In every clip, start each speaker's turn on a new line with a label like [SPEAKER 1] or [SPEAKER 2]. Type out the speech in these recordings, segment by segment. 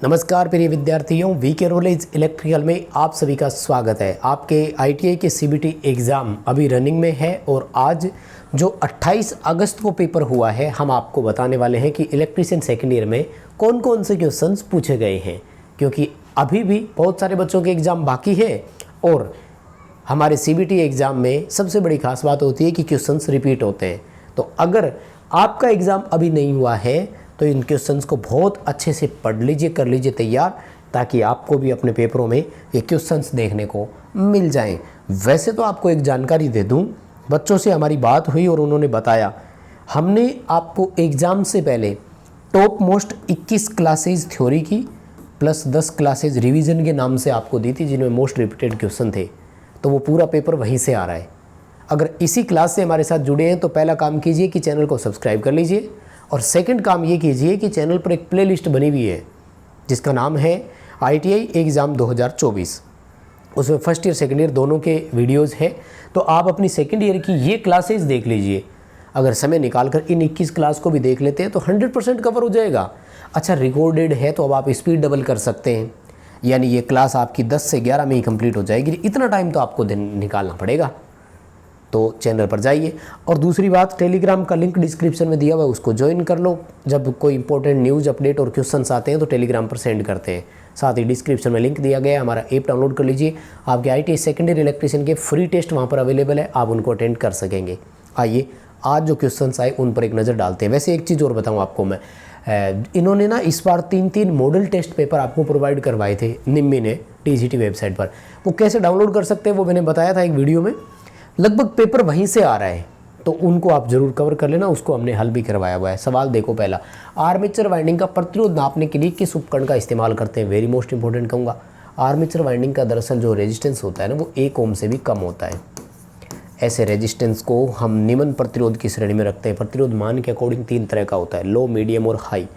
[SPEAKER 1] नमस्कार प्रिय विद्यार्थियों, वीके नॉलेज इलेक्ट्रिकल में आप सभी का स्वागत है। आपके आईटीआई के सीबीटी एग्ज़ाम अभी रनिंग में है और आज जो 28 अगस्त को पेपर हुआ है, हम आपको बताने वाले हैं कि इलेक्ट्रीशियन सेकेंड ईयर में कौन कौन से क्वेश्चंस पूछे गए हैं, क्योंकि अभी भी बहुत सारे बच्चों के एग्ज़ाम बाकी है। और हमारे सीबीटी एग्ज़ाम में सबसे बड़ी खास बात होती है कि क्वेश्चंस रिपीट होते हैं। तो अगर आपका एग्ज़ाम अभी नहीं हुआ है तो इन क्वेश्चंस को बहुत अच्छे से पढ़ लीजिए, कर लीजिए तैयार, ताकि आपको भी अपने पेपरों में ये क्वेश्चंस देखने को मिल जाएं। वैसे तो आपको एक जानकारी दे दूं, बच्चों से हमारी बात हुई और उन्होंने बताया, हमने आपको एग्ज़ाम से पहले टॉप मोस्ट 21 क्लासेज थ्योरी की प्लस 10 क्लासेज रिवीजन के नाम से आपको दी थी, जिनमें मोस्ट रिपीटेड क्वेश्चन थे। तो वो पूरा पेपर वहीं से आ रहा है। अगर इसी क्लास से हमारे साथ जुड़े हैं तो पहला काम कीजिए कि चैनल को सब्सक्राइब कर लीजिए, और सेकंड काम ये कीजिए कि चैनल पर एक प्लेलिस्ट बनी हुई है जिसका नाम है आईटीआई एग्ज़ाम 2024। उसमें फर्स्ट ईयर सेकंड ईयर दोनों के वीडियोस हैं। तो आप अपनी सेकंड ईयर की ये क्लासेस देख लीजिए। अगर समय निकाल कर इन 21 क्लास को भी देख लेते हैं तो 100% कवर हो जाएगा। अच्छा, रिकॉर्डेड है तो अब आप स्पीड डबल कर सकते हैं, यानी ये क्लास आपकी 10 से 11 में ही कंप्लीट हो जाएगी। इतना टाइम तो आपको दिन निकालना पड़ेगा। तो चैनल पर जाइए, और दूसरी बात, टेलीग्राम का लिंक डिस्क्रिप्शन में दिया हुआ है, उसको ज्वाइन कर लो। जब कोई इंपॉर्टेंट न्यूज़ अपडेट और क्वेश्चंस आते हैं तो टेलीग्राम पर सेंड करते हैं। साथ ही डिस्क्रिप्शन में लिंक दिया गया है, हमारा ऐप डाउनलोड कर लीजिए। आपके आईटीआई सेकेंड ईयर इलेक्ट्रीशियन के फ्री टेस्ट वहाँ पर अवेलेबल है, आप उनको अटेंड कर सकेंगे। आइए आज जो क्वेश्चंस आए उन पर एक नज़र डालते हैं। वैसे एक चीज़ और बताऊँ आपको मैं, इन्होंने ना इस बार 3 मॉडल टेस्ट पेपर आपको प्रोवाइड करवाए थे निम्मी ने टीजीटी वेबसाइट पर। वो कैसे डाउनलोड कर सकते हैं वो मैंने बताया था एक वीडियो में। लगभग पेपर वहीं से आ रहा है, तो उनको आप जरूर कवर कर लेना। उसको हमने हल भी करवाया हुआ है। सवाल देखो पहला, आर्मेचर वाइंडिंग का प्रतिरोध नापने के लिए किस उपकरण का इस्तेमाल करते हैं? वेरी मोस्ट इंपॉर्टेंट कहूँगा। आर्मेचर वाइंडिंग का दरअसल जो रेजिस्टेंस होता है ना, वो 1 ओम से भी कम होता है। ऐसे रेजिस्टेंस को हम निम्न प्रतिरोध की श्रेणी में रखते हैं। प्रतिरोध मान के अकॉर्डिंग 3 तरह का होता है, लो, मीडियम और हाई।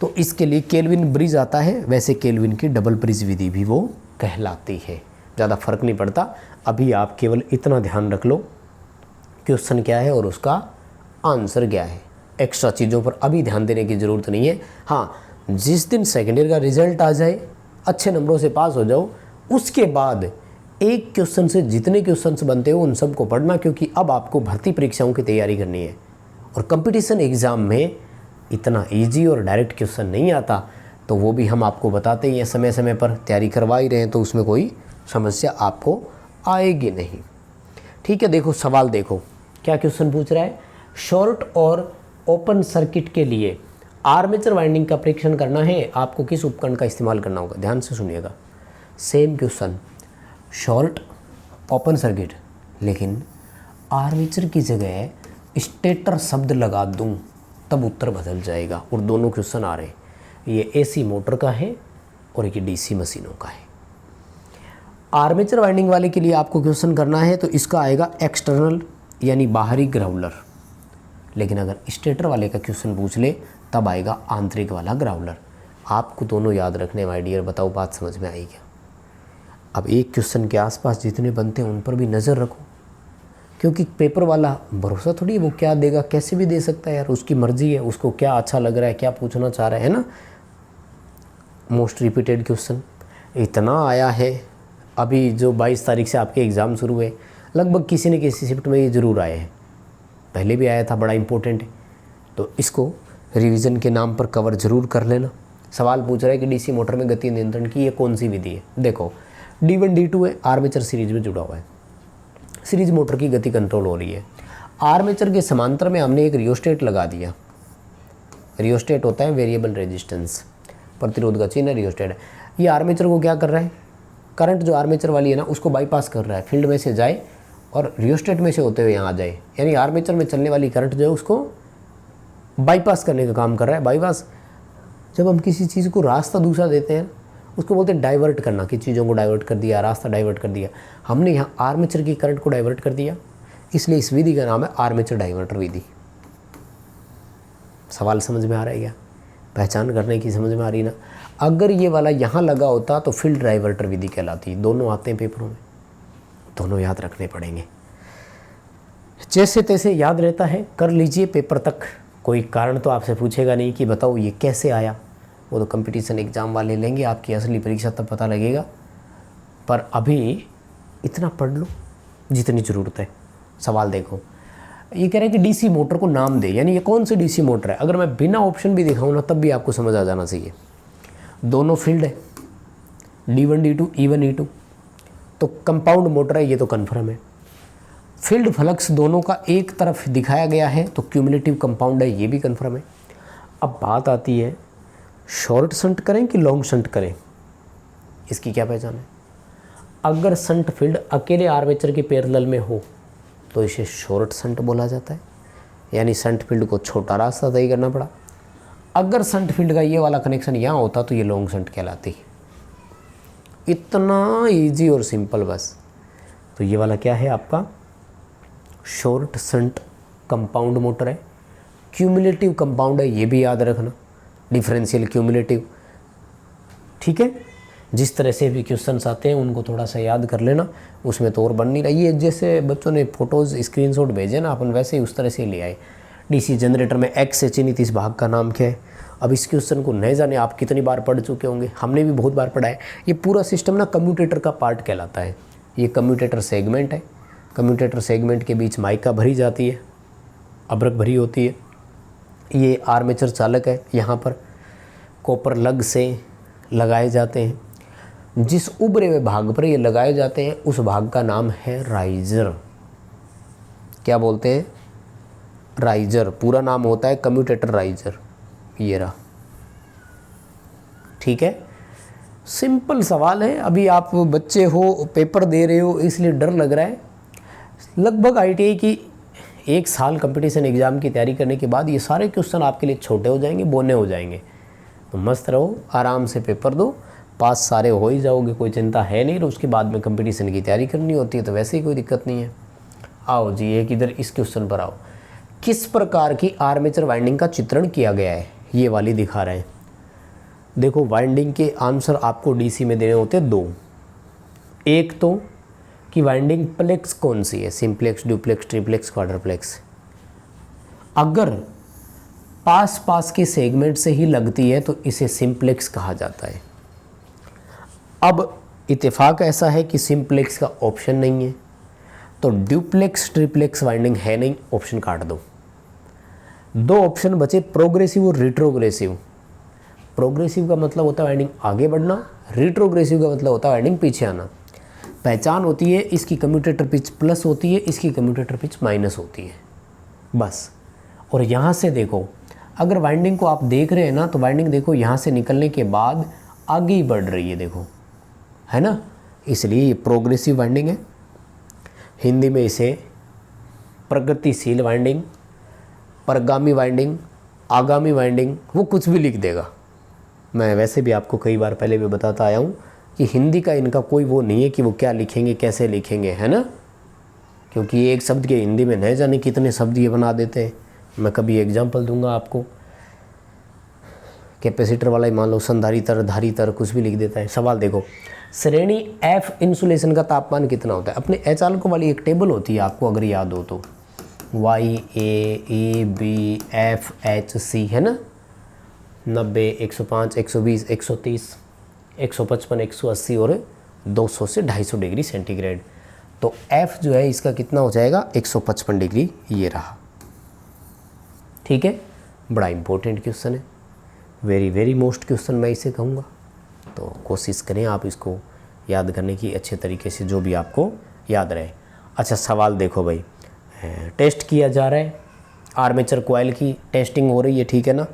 [SPEAKER 1] तो इसके लिए केल्विन ब्रिज आता है, वैसे केल्विन की डबल ब्रिज विधि भी वो कहलाती है। ज़्यादा फर्क नहीं पड़ता। अभी आप केवल इतना ध्यान रख लो, क्वेश्चन क्या है और उसका आंसर क्या है। एक्स्ट्रा चीज़ों पर अभी ध्यान देने की ज़रूरत नहीं है। हाँ, जिस दिन सेकेंड ईयर का रिजल्ट आ जाए, अच्छे नंबरों से पास हो जाओ, उसके बाद एक क्वेश्चन से जितने क्वेश्चंस बनते हो उन सबको पढ़ना, क्योंकि अब आपको भर्ती परीक्षाओं की तैयारी करनी है। और कंपटीशन एग्ज़ाम में इतना ईजी और डायरेक्ट क्वेश्चन नहीं आता, तो वो भी हम आपको बताते ही हैं। समय समय पर तैयारी करवा ही रहे हैं, तो उसमें कोई समस्या आपको आएगी नहीं। ठीक है, देखो सवाल देखो क्या क्वेश्चन पूछ रहा है। शॉर्ट और ओपन सर्किट के लिए आर्मेचर वाइंडिंग का परीक्षण करना है, आपको किस उपकरण का इस्तेमाल करना होगा? ध्यान से सुनिएगा। Same question, short open circuit, लेकिन आर्मेचर की जगह स्टेटर शब्द लगा दूं तब उत्तर बदल जाएगा। और दोनों क्वेश्चन आ रहे हैं, ये एसी मोटर का है और एक डीसी मशीनों का है। आर्मेचर वाइंडिंग वाले के लिए आपको क्वेश्चन करना है तो इसका आएगा एक्सटर्नल यानी बाहरी ग्राउलर, लेकिन अगर स्टेटर वाले का क्वेश्चन पूछ ले तब आएगा आंतरिक वाला ग्राउलर। आपको दोनों याद रखने माय डियर, बताओ बात समझ में आई क्या? अब एक क्वेश्चन के आसपास जितने बनते हैं उन पर भी नज़र रखो, क्योंकि पेपर वाला भरोसा थोड़ी है वो क्या देगा, कैसे भी दे सकता है यार, उसकी मर्जी है, उसको क्या अच्छा लग रहा है, क्या पूछना चाह रहा है ना। मोस्ट रिपीटेड क्वेश्चन इतना आया है। अभी जो 22 तारीख से आपके एग्ज़ाम शुरू हुए, लगभग किसी न किसी शिफ्ट में ये ज़रूर आए हैं। पहले भी आया था, बड़ा इंपॉर्टेंट है, तो इसको रिवीजन के नाम पर कवर ज़रूर कर लेना। सवाल पूछ रहा है कि डीसी मोटर में गति नियंत्रण की ये कौन सी विधि है? देखो, D1 D2 है, आर्मेचर सीरीज में जुड़ा हुआ है। सीरीज मोटर की गति कंट्रोल हो रही है। आर्मेचर के समांतर में हमने एक रियोस्टेट लगा दिया। रियोस्टेट होता है वेरिएबल रेजिस्टेंस, प्रतिरोध का चिन्ह रियोस्टेट है। ये आर्मेचर को क्या कर रहा है? करंट जो आर्मेचर वाली है ना, उसको बाईपास कर रहा है, फील्ड में से जाए और रियोस्टेट में से होते हुए यहाँ आ जाए। यानी आर्मेचर में चलने वाली करंट जो है उसको बाईपास करने का काम कर रहा है। बाईपास, जब हम किसी चीज़ को रास्ता दूसरा देते हैं उसको बोलते हैं डाइवर्ट करना, कि चीज़ों को डाइवर्ट कर दिया, रास्ता डाइवर्ट कर दिया। हमने यहाँ आर्मेचर की करंट को डाइवर्ट कर दिया, इसलिए इस विधि का नाम है आर्मेचर डाइवर्टर विधि। सवाल समझ में आ रहा है क्या? पहचान करने की समझ में आ रही ना? अगर ये वाला यहाँ लगा होता तो फील्ड डाइवर्टर विधि कहलाती। दोनों आते हैं पेपरों में, दोनों याद रखने पड़ेंगे। जैसे तैसे याद रहता है, कर लीजिए पेपर तक। कोई कारण तो आपसे पूछेगा नहीं कि बताओ ये कैसे आया, वो तो कंपटीशन एग्ज़ाम वाले लेंगे, आपकी असली परीक्षा तब पता लगेगा। पर अभी इतना पढ़ लो जितनी ज़रूरत है। सवाल देखो, ये कह रहे हैं कि डीसी मोटर को नाम दे, यानी ये कौन सी डीसी मोटर है। अगर मैं बिना ऑप्शन भी दिखाऊँ ना तब भी आपको समझ आ जाना चाहिए। दोनों फील्ड है, D1 D2 E1 E2, तो कंपाउंड मोटर है, ये तो कन्फर्म है। फील्ड फ्लक्स दोनों का एक तरफ दिखाया गया है तो क्यूमुलेटिव कंपाउंड है, ये भी कन्फर्म है। अब बात आती है शॉर्ट शंट करें कि लॉन्ग शंट करें, इसकी क्या पहचान है। अगर शंट फील्ड अकेले आर्मेचर के पैरेलल में हो तो इसे शॉर्ट शंट बोला जाता है, यानी शंट फील्ड को छोटा रास्ता तय करना पड़ा। अगर शंट फील्ड का ये वाला कनेक्शन यहाँ होता तो ये लॉन्ग शंट कहलाती। इतना इजी और सिंपल बस। तो ये वाला क्या है आपका शॉर्ट शंट कंपाउंड मोटर है, क्यूमुलेटिव कंपाउंड है, ये भी याद रखना, डिफरेंशियल क्यूमुलेटिव। ठीक है, जिस तरह से भी क्वेश्चंस आते हैं उनको थोड़ा सा याद कर लेना, उसमें तो और बन नहीं रही है। जैसे बच्चों ने फोटोज़ स्क्रीनशॉट भेजे ना, अपन वैसे ही उस तरह से ले आए। डीसी जनरेटर में एक्स से चिन्हित इस भाग का नाम क्या है। अब इस क्वेश्चन को नहीं जाने आप कितनी बार पढ़ चुके होंगे, हमने भी बहुत बार पढ़ा है। ये पूरा सिस्टम ना कम्यूटेटर का पार्ट कहलाता है। ये कम्यूटेटर सेगमेंट है, कम्यूटेटर सेगमेंट के बीच माइका भरी जाती है, अब्रक भरी होती है। ये आर्मेचर चालक है, यहाँ पर कॉपर लग से लगाए जाते हैं। जिस उभरे हुए भाग पर ये लगाए जाते हैं उस भाग का नाम है राइजर। क्या बोलते हैं, राइजर। पूरा नाम होता है कम्यूटेटर राइजर। ये रहा, ठीक है, सिंपल सवाल है। अभी आप बच्चे हो, पेपर दे रहे हो, इसलिए डर लग रहा है। लगभग ITI की 1 साल कंपटीशन एग्ज़ाम की तैयारी करने के बाद ये सारे क्वेश्चन आपके लिए छोटे हो जाएंगे, बोने हो जाएंगे। तो मस्त रहो, आराम से पेपर दो, पास सारे हो ही जाओगे, कोई चिंता है नहीं। और उसके बाद में कंपटीशन की तैयारी करनी होती है तो वैसे ही कोई दिक्कत नहीं है। आओ जी, एक इधर इस क्वेश्चन पर आओ। किस प्रकार की आर्मेचर वाइंडिंग का चित्रण किया गया है, ये वाली दिखा रहे हैं। देखो, वाइंडिंग के आंसर आपको DC में देने होते हैं 2। एक तो कि वाइंडिंग प्लेक्स कौन सी है, सिंप्लेक्स, ड्यूप्लेक्स, ट्रिप्लेक्स, क्वाड्रप्लेक्स। अगर पास पास के सेगमेंट से ही लगती है तो इसे सिंप्लेक्स कहा जाता है। अब इत्तेफाक ऐसा है कि सिंप्लेक्स का ऑप्शन नहीं है, तो ड्यूप्लेक्स ट्रिप्लेक्स वाइंडिंग है नहीं, ऑप्शन काट दो। 2 ऑप्शन बचे, प्रोग्रेसिव और रिट्रोग्रेसिव। प्रोग्रेसिव का मतलब होता है वाइंडिंग आगे बढ़ना, रिट्रोग्रेसिव का मतलब होता है वाइंडिंग पीछे आना। पहचान होती है, इसकी कम्यूटेटर पिच प्लस होती है, इसकी कम्यूटेटर पिच माइनस होती है, बस। और यहाँ से देखो, अगर वाइंडिंग को आप देख रहे हैं ना, तो वाइंडिंग देखो यहाँ से निकलने के बाद आगे ही बढ़ रही है, देखो, है ना, इसलिए ये प्रोग्रेसिव वाइंडिंग है। हिंदी में इसे प्रगतिशील वाइंडिंग, परगामी वाइंडिंग, आगामी वाइंडिंग, वो कुछ भी लिख देगा। मैं वैसे भी आपको कई बार पहले भी बताता आया हूँ कि हिंदी का इनका कोई वो नहीं है कि वो क्या लिखेंगे, कैसे लिखेंगे, है ना, क्योंकि एक शब्द के हिंदी में नहीं जाने कितने शब्द ये बना देते हैं। मैं कभी एग्जाम्पल दूंगा आपको, कैपेसिटर वाला ही मान लो, संधारित्र, धारित्र, कुछ भी लिख देता है। सवाल देखो, श्रेणी F इंसुलेशन का तापमान कितना होता है। अपने अचालकों वाली एक टेबल होती है, आपको अगर याद हो तो, YAEBFHC, है ना, 90, 105, 120, 130, 155, 180 और 200 से 250 डिग्री सेंटीग्रेड। तो F जो है इसका कितना हो जाएगा, 155 डिग्री, ये रहा। ठीक है, बड़ा इंपॉर्टेंट क्वेश्चन है, वेरी वेरी मोस्ट क्वेश्चन मैं इसे कहूँगा। तो कोशिश करें आप इसको याद करने की अच्छे तरीके से, जो भी आपको याद रहे। अच्छा, सवाल देखो भाई, टेस्ट किया जा रहा है, आर्मेचर कॉइल की टेस्टिंग हो रही है, ठीक है ना,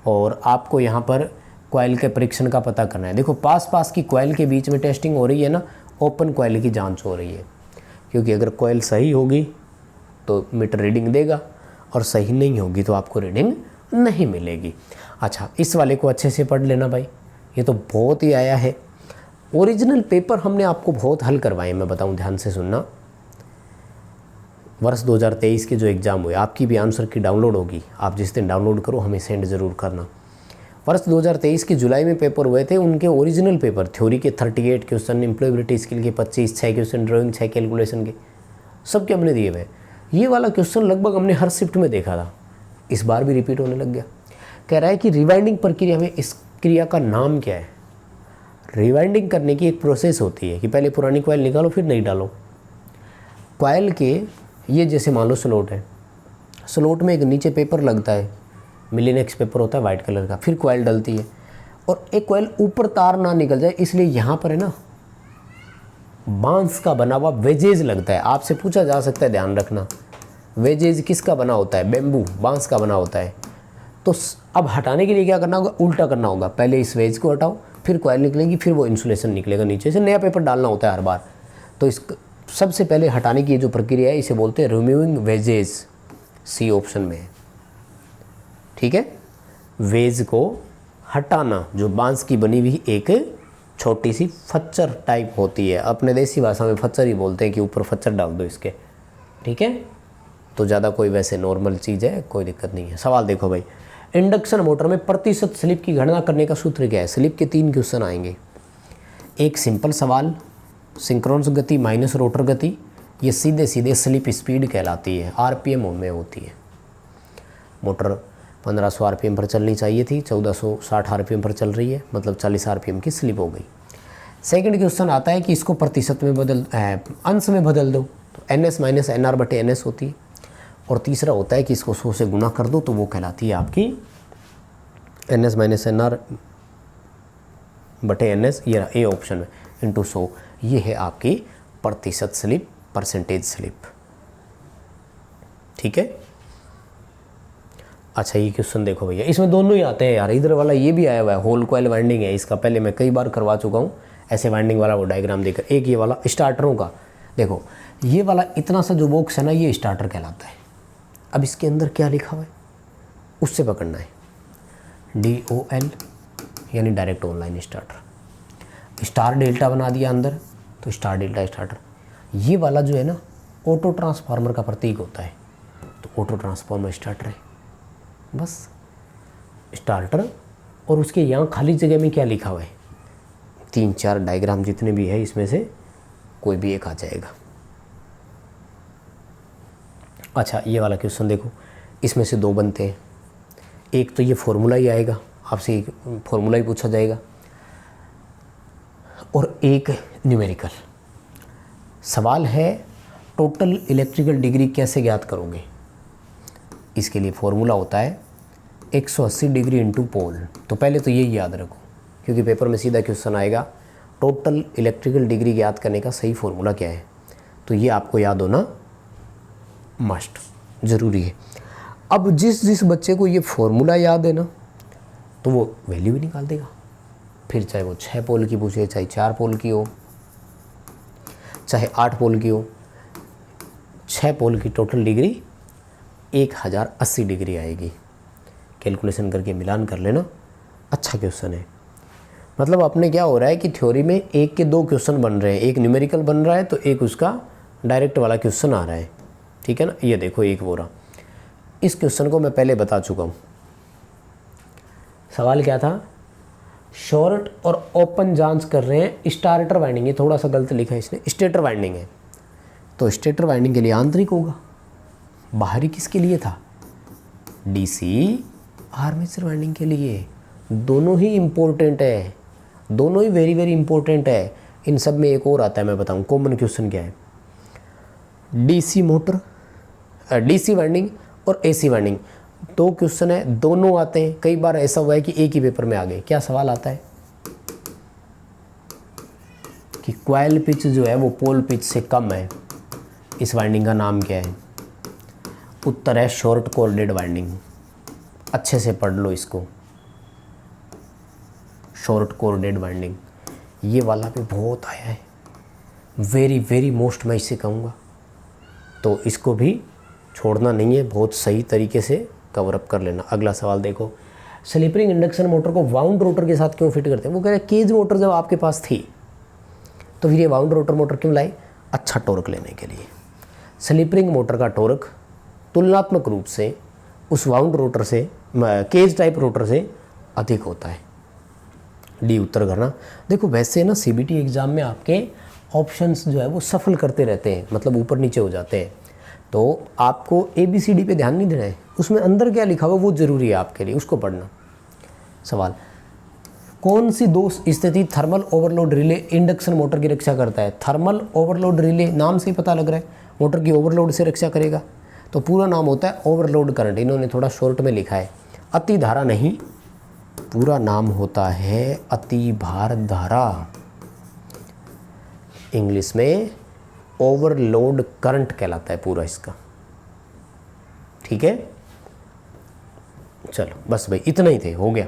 [SPEAKER 1] और आपको यहाँ पर कॉइल के परीक्षण का पता करना है। देखो, पास पास की कॉइल के बीच में टेस्टिंग हो रही है ना, ओपन कॉइल की जांच हो रही है, क्योंकि अगर कॉइल सही होगी तो मीटर रीडिंग देगा और सही नहीं होगी तो आपको रीडिंग नहीं मिलेगी। अच्छा, इस वाले को अच्छे से पढ़ लेना भाई, ये तो बहुत ही आया है। ओरिजिनल पेपर हमने आपको बहुत हल करवाए, मैं बताऊं, ध्यान से सुनना। वर्ष 2023 के जो एग्ज़ाम हुए, आपकी भी आंसर की डाउनलोड होगी, आप जिस दिन डाउनलोड करो हमें सेंड ज़रूर करना। वर्ष 2023 की जुलाई में पेपर हुए थे, उनके ओरिजिनल पेपर, थ्योरी के 38 क्वेश्चन, एम्प्लॉयबिलिटी स्किल के 25, 6 क्वेश्चन, ड्राइंग 6 कैलकुलेशन के, सबके हमने दिए हुए। ये वाला क्वेश्चन लगभग हमने हर शिफ्ट में देखा था, इस बार भी रिपीट होने लग गया। कह रहा है कि रिवाइंडिंग प्रक्रिया में क्रिया का नाम क्या है? रिवाइंडिंग करने की एक प्रोसेस होती है कि पहले पुरानी कॉइल निकालो फिर नई डालो। कॉइल के ये जैसे मान लो स्लोट है, स्लोट में एक नीचे पेपर लगता है, मिलीनेक्स पेपर होता है वाइट कलर का, फिर कॉइल डलती है और एक कॉइल ऊपर तार ना निकल जाए इसलिए यहाँ पर है ना बांस का बना हुआ वेजेज लगता है। आपसे पूछा जा सकता है, ध्यान रखना, वेजेज किसका बना होता है? बेम्बू, बांस का बना होता है। तो अब हटाने के लिए क्या करना होगा? उल्टा करना होगा, पहले इस वेज को हटाओ, फिर कॉइल निकलेगी, फिर वो इंसुलेशन निकलेगा, नीचे से नया पेपर डालना होता है हर बार। तो इस सबसे पहले हटाने की जो प्रक्रिया है इसे बोलते हैं रिमूविंग वेजेज, सी ऑप्शन में है। ठीक है, वेज को हटाना, जो बांस की बनी हुई एक छोटी सी फच्चर टाइप होती है, अपने देसी भाषा में फच्चर ही बोलते हैं कि ऊपर फच्चर डाल दो इसके। ठीक है, तो ज़्यादा कोई वैसे नॉर्मल चीज़ है, कोई दिक्कत नहीं है। सवाल देखो भाई, इंडक्शन मोटर में प्रतिशत स्लिप की गणना करने का सूत्र क्या है? स्लिप के 3 क्वेश्चन आएंगे। एक सिंपल सवाल, सिंक्रोनस गति माइनस रोटर गति, ये सीधे सीधे स्लिप स्पीड कहलाती है, आरपीएम में होती है। मोटर 1500 आरपीएम पर चलनी चाहिए थी, 1460 आरपीएम पर चल रही है, मतलब 40 आरपीएम की स्लिप हो गई। सेकंड क्वेश्चन आता है कि इसको प्रतिशत में अंश में बदल दो, तो NS माइनस NR बटे NS होती है। और तीसरा होता है कि इसको 100 से गुना कर दो, तो वो कहलाती है आपकी NS माइनस NR बटे NS, ये ए ऑप्शन में, इंटू 100, ये है आपकी प्रतिशत स्लिप, परसेंटेज स्लिप। ठीक है, अच्छा ये क्वेश्चन देखो भैया, इसमें दोनों ही आते हैं यार, इधर वाला ये भी आया हुआ है, होल कॉइल वाइंडिंग है इसका, पहले मैं कई बार करवा चुका हूँ ऐसे वाइंडिंग वाला वो डायग्राम देकर। एक ये वाला स्टार्टरों का, देखो ये वाला इतना सा जो बॉक्स है ना, ये स्टार्टर कहलाता है। अब इसके अंदर क्या लिखा हुआ है उससे पकड़ना है, DOL यानी direct online starter. Star delta बना दिया अंदर, तो स्टार डेल्टा स्टार्टर। ये वाला जो है ना ऑटो ट्रांसफार्मर का प्रतीक होता है, तो ऑटो ट्रांसफार्मर स्टार्टर है बस, स्टार्टर। और उसके यहाँ खाली जगह में क्या लिखा हुआ है? 3-4 डायग्राम जितने भी है इसमें से कोई भी एक आ जाएगा। अच्छा ये वाला क्वेश्चन देखो, इसमें से 2 बनते हैं, एक तो ये फॉर्मूला ही आएगा, आपसे एक फॉर्मूला ही पूछा जाएगा, और एक न्यूमेरिकल। सवाल है टोटल इलेक्ट्रिकल डिग्री कैसे ज्ञात करोगे? इसके लिए फॉर्मूला होता है 180 डिग्री इंटू पोल। तो पहले तो ये याद रखो, क्योंकि पेपर में सीधा क्वेश्चन आएगा टोटल इलेक्ट्रिकल डिग्री ज्ञात करने का सही फॉर्मूला क्या है, तो ये आपको याद होना मस्ट ज़रूरी है। अब जिस बच्चे को ये फॉर्मूला याद है ना, तो वो वैल्यू भी निकाल देगा, फिर चाहे वो 6 पोल की पूछे, चाहे 4 पोल की हो, चाहे 8 पोल की हो, 6 पोल की टोटल डिग्री 1080 डिग्री आएगी। कैलकुलेशन करके मिलान कर लेना, अच्छा क्वेश्चन है। मतलब अपने क्या हो रहा है कि थ्योरी में एक के 2 क्वेश्चन बन रहे हैं, एक न्यूमेरिकल बन रहा है तो एक उसका डायरेक्ट वाला क्वेश्चन आ रहा है। ठीक है ना, ये देखो एक वो रहा, इस क्वेश्चन को मैं पहले बता चुका हूँ। सवाल क्या था? शॉर्ट और ओपन जांच कर रहे हैं स्टार्टर वाइंडिंग, ये थोड़ा सा गलत लिखा है इसने, स्टेटर वाइंडिंग है, तो स्टेटर वाइंडिंग के लिए आंतरिक होगा, बाहरी किसके लिए था? DC आर्मेचर वाइंडिंग के लिए। दोनों ही इम्पोर्टेंट है, दोनों ही वेरी वेरी इंपॉर्टेंट है। इन सब में एक और आता है, मैं बताऊं कॉमन क्वेश्चन क्या है। DC मोटर, DC वाइंडिंग और AC वाइंडिंग, 2 क्वेश्चन है, दोनों आते हैं। कई बार ऐसा हुआ है कि एक ही पेपर में आ गए। क्या सवाल आता है कि कॉइल पिच जो है वो पोल पिच से कम है, इस वाइंडिंग का नाम क्या है? उत्तर है शॉर्ट कॉर्डेड वाइंडिंग। अच्छे से पढ़ लो इसको, शॉर्ट कॉर्डेड वाइंडिंग। ये वाला भी बहुत आया है, वेरी वेरी मोस्ट मैं इसे कहूँगा, तो इसको भी छोड़ना नहीं है, बहुत सही तरीके से कवर अप कर लेना। अगला सवाल देखो, स्लिप रिंग इंडक्शन मोटर को वाउंड रोटर के साथ क्यों फिट करते हैं? वो कह रहे हैं केज मोटर जब आपके पास थी तो फिर ये वाउंड रोटर मोटर क्यों लाई? अच्छा टॉर्क लेने के लिए। स्लिप रिंग मोटर का टॉर्क तुलनात्मक रूप से उस वाउंड रोटर से, केज टाइप रोटर से अधिक होता है। डी उत्तर करना। देखो वैसे ना CBT एग्ज़ाम में आपके ऑप्शंस जो है वो सफल करते रहते हैं, मतलब ऊपर नीचे हो जाते हैं, तो आपको ABCD पे ध्यान नहीं देना है, उसमें अंदर क्या लिखा हुआ वो ज़रूरी है आपके लिए, उसको पढ़ना। सवाल, कौन सी दो स्थिति thermal overload relay induction motor की रक्षा करता है? थर्मल ओवरलोड रिले नाम से ही पता लग रहा है मोटर की ओवरलोड से रक्षा करेगा। तो पूरा नाम होता है ओवरलोड करंट, इन्होंने थोड़ा शॉर्ट में लिखा है, अति धारा नहीं, पूरा नाम होता है अति भार धारा, इंग्लिश में ओवरलोड करंट कहलाता है पूरा इसका। ठीक है, चलो बस भाई इतना ही थे, हो गया।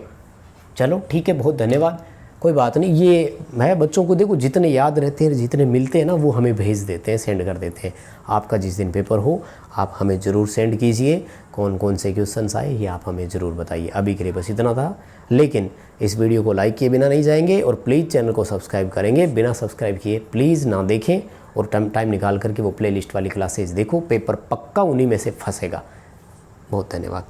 [SPEAKER 1] चलो ठीक है, बहुत धन्यवाद। कोई बात नहीं, ये मैं बच्चों को देखो जितने याद रहते हैं, जितने मिलते हैं ना, वो हमें भेज देते हैं, सेंड कर देते हैं। आपका जिस दिन पेपर हो आप हमें ज़रूर सेंड कीजिए, कौन कौन से क्वेश्चंस आए ये आप हमें ज़रूर बताइए। अभी के लिए बस इतना था, लेकिन इस वीडियो को लाइक किए बिना नहीं जाएंगे और प्लीज़ चैनल को सब्सक्राइब करेंगे, बिना सब्सक्राइब किए प्लीज़ ना देखें, और टाइम निकाल करके वो प्ले लिस्ट वाली क्लासेज देखो, पेपर पक्का उन्हीं में से फंसेगा। बहुत धन्यवाद।